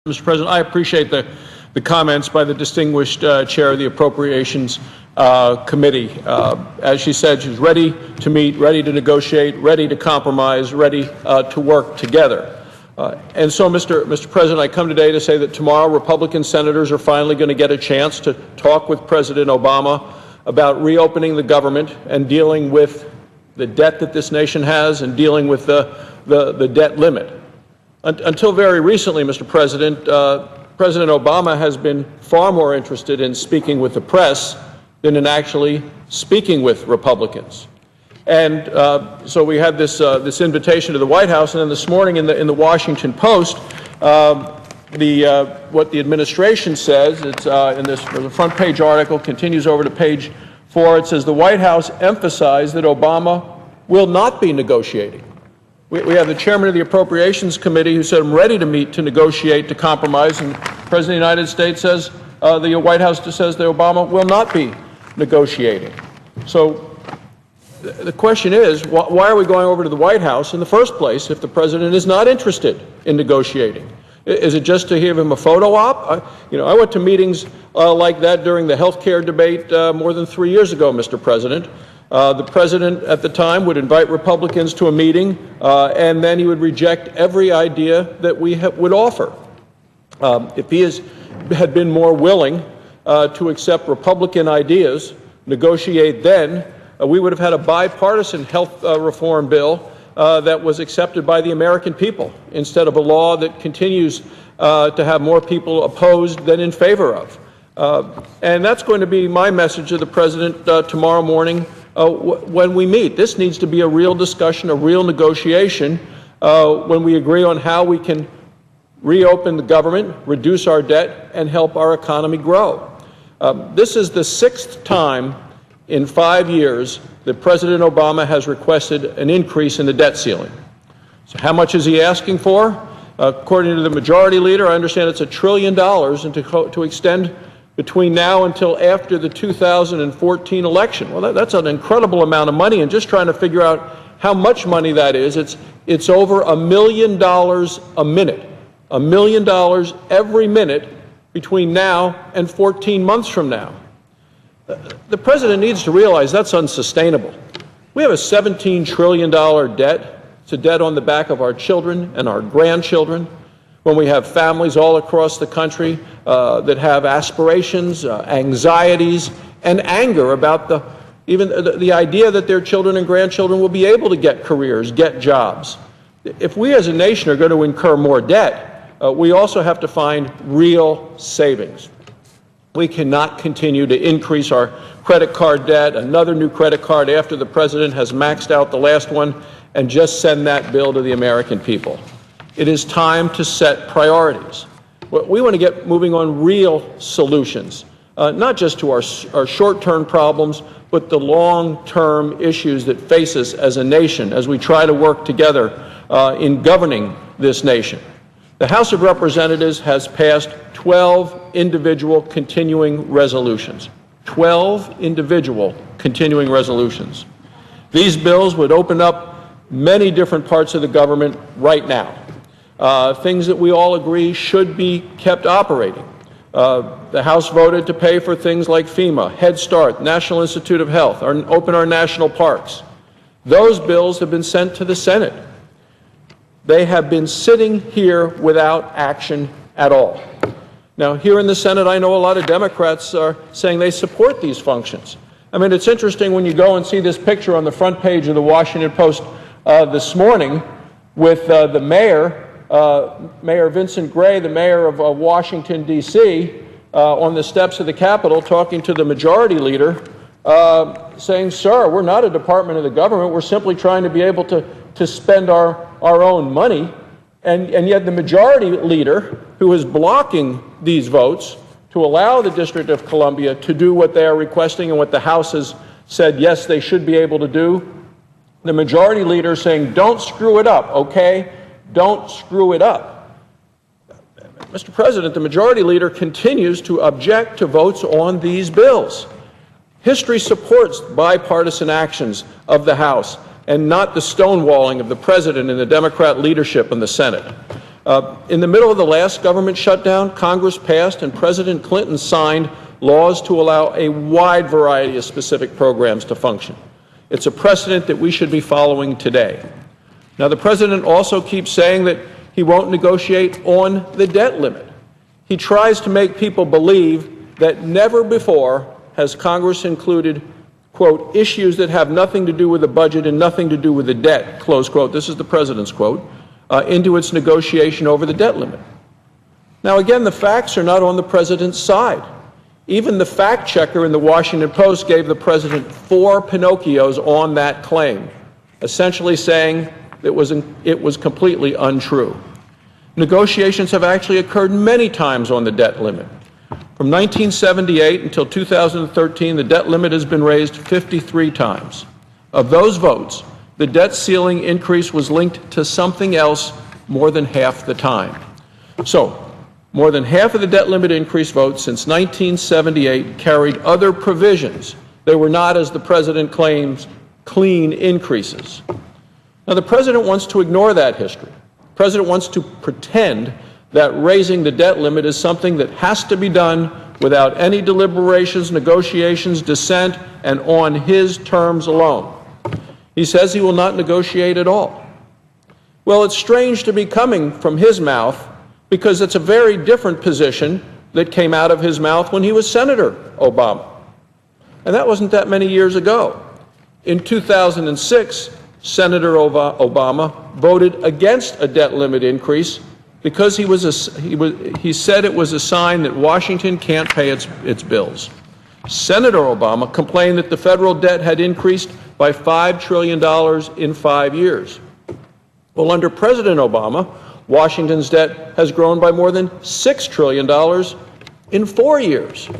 Mr. President, I appreciate the comments by the distinguished chair of the Appropriations Committee. As she said, she's ready to meet, ready to negotiate, ready to compromise, ready to work together. And so, Mr. President, I come today to say that tomorrow Republican senators are finally going to get a chance to talk with President Obama about reopening the government and dealing with the debt that this nation has and dealing with the debt limit. Until very recently, Mr. President, President Obama has been far more interested in speaking with the press than in actually speaking with Republicans. And so we had this invitation to the White House, and then this morning in the Washington Post, what the administration says, it's in the front page article, continues over to page 4. It says the White House emphasized that Obama will not be negotiating. We have the chairman of the Appropriations Committee who said, I'm ready to meet, to negotiate, to compromise, and the President of the United States says, the White House says that Obama will not be negotiating. So the question is, why are we going over to the White House in the first place if the President is not interested in negotiating? Is it just to give him a photo op? I went to meetings like that during the health care debate more than 3 years ago, Mr. President. The president at the time would invite Republicans to a meeting, and then he would reject every idea that we would offer. If he had been more willing to accept Republican ideas, negotiate then, we would have had a bipartisan health reform bill that was accepted by the American people, instead of a law that continues to have more people opposed than in favor of. And that's going to be my message to the president tomorrow morning when we meet. This needs to be a real discussion, a real negotiation when we agree on how we can reopen the government, reduce our debt, and help our economy grow. This is the 6th time in 5 years that President Obama has requested an increase in the debt ceiling. So how much is he asking for? According to the majority leader, I understand it's $1 trillion and to extend between now until after the 2014 election. Well, that's an incredible amount of money, and just trying to figure out how much money that is, it's over $1 million a minute. $1 million every minute between now and 14 months from now. The president needs to realize that's unsustainable. We have a $17 trillion debt. It's a debt on the back of our children and our grandchildren. When we have families all across the country that have aspirations, anxieties, and anger about even the idea that their children and grandchildren will be able to get careers, get jobs. If we as a nation are going to incur more debt, we also have to find real savings. We cannot continue to increase our credit card debt, another new credit card after the president has maxed out the last one, and just send that bill to the American people. It is time to set priorities. We want to get moving on real solutions, not just to our short-term problems, but the long-term issues that face us as a nation as we try to work together in governing this nation. The House of Representatives has passed 12 individual continuing resolutions. 12 individual continuing resolutions. These bills would open up many different parts of the government right now. Things that we all agree should be kept operating. The House voted to pay for things like FEMA, Head Start, National Institute of Health, open our national parks. Those bills have been sent to the Senate. They have been sitting here without action at all. Now, here in the Senate, I know a lot of Democrats are saying they support these functions. I mean, it's interesting when you go and see this picture on the front page of the Washington Post this morning with the mayor, Mayor Vincent Gray, the mayor of Washington, D.C., on the steps of the Capitol talking to the majority leader, saying, sir, we're not a department of the government. We're simply trying to be able to spend our own money. And yet the majority leader, who is blocking these votes to allow the District of Columbia to do what they are requesting and what the House has said, yes, they should be able to do, the majority leader is saying, don't screw it up, okay? Don't screw it up. Mr. President, the majority leader continues to object to votes on these bills. History supports bipartisan actions of the House and not the stonewalling of the president and the Democrat leadership in the Senate. In the middle of the last government shutdown, Congress passed and President Clinton signed laws to allow a wide variety of specific programs to function. It's a precedent that we should be following today. Now, the President also keeps saying that he won't negotiate on the debt limit. He tries to make people believe that never before has Congress included, quote, issues that have nothing to do with the budget and nothing to do with the debt, close quote, this is the President's quote, into its negotiation over the debt limit. Now, again, the facts are not on the President's side. Even the fact checker in the Washington Post gave the President 4 Pinocchios on that claim, essentially saying it was completely untrue. Negotiations have actually occurred many times on the debt limit. From 1978 until 2013, the debt limit has been raised 53 times. Of those votes, the debt ceiling increase was linked to something else more than half the time. So, more than half of the debt limit increase votes since 1978 carried other provisions. They were not, as the President claims, clean increases. Now, the President wants to ignore that history. The President wants to pretend that raising the debt limit is something that has to be done without any deliberations, negotiations, dissent, and on his terms alone. He says he will not negotiate at all. Well, it's strange to be coming from his mouth because it's a very different position that came out of his mouth when he was Senator Obama. And that wasn't that many years ago. In 2006, Senator Obama voted against a debt limit increase because he said it was a sign that Washington can't pay its bills. Senator Obama complained that the federal debt had increased by $5 trillion in 5 years. Well, under President Obama, Washington's debt has grown by more than $6 trillion in 4 years.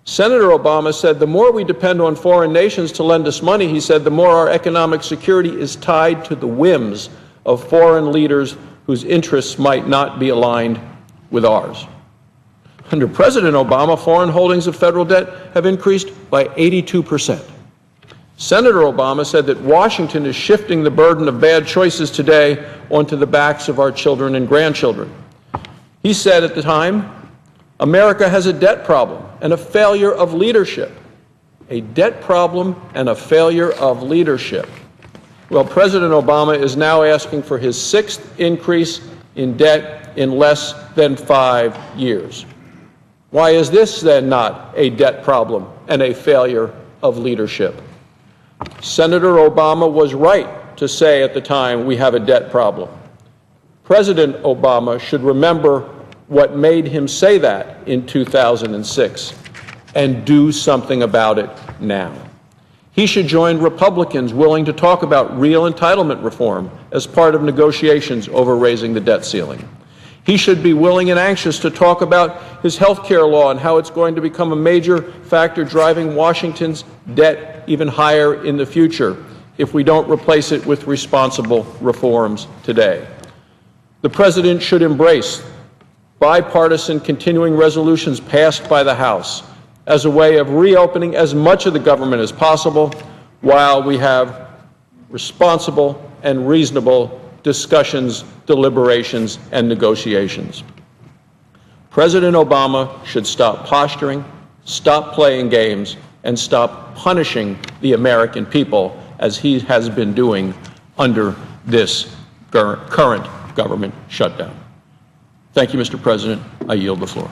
Senator Obama said the more we depend on foreign nations to lend us money, he said, the more our economic security is tied to the whims of foreign leaders whose interests might not be aligned with ours. Under President Obama, foreign holdings of federal debt have increased by 82%. Senator Obama said that Washington is shifting the burden of bad choices today onto the backs of our children and grandchildren. He said at the time, America has a debt problem and a failure of leadership. A debt problem and a failure of leadership. Well, President Obama is now asking for his 6th increase in debt in less than 5 years. Why is this then not a debt problem and a failure of leadership? Senator Obama was right to say at the time we have a debt problem. President Obama should remember what made him say that in 2006 and do something about it now. He should join Republicans willing to talk about real entitlement reform as part of negotiations over raising the debt ceiling. He should be willing and anxious to talk about his health care law and how it's going to become a major factor driving Washington's debt even higher in the future if we don't replace it with responsible reforms today. The President should embrace bipartisan continuing resolutions passed by the House as a way of reopening as much of the government as possible while we have responsible and reasonable discussions, deliberations, and negotiations. President Obama should stop posturing, stop playing games, and stop punishing the American people as he has been doing under this current government shutdown. Thank you, Mr. President. I yield the floor.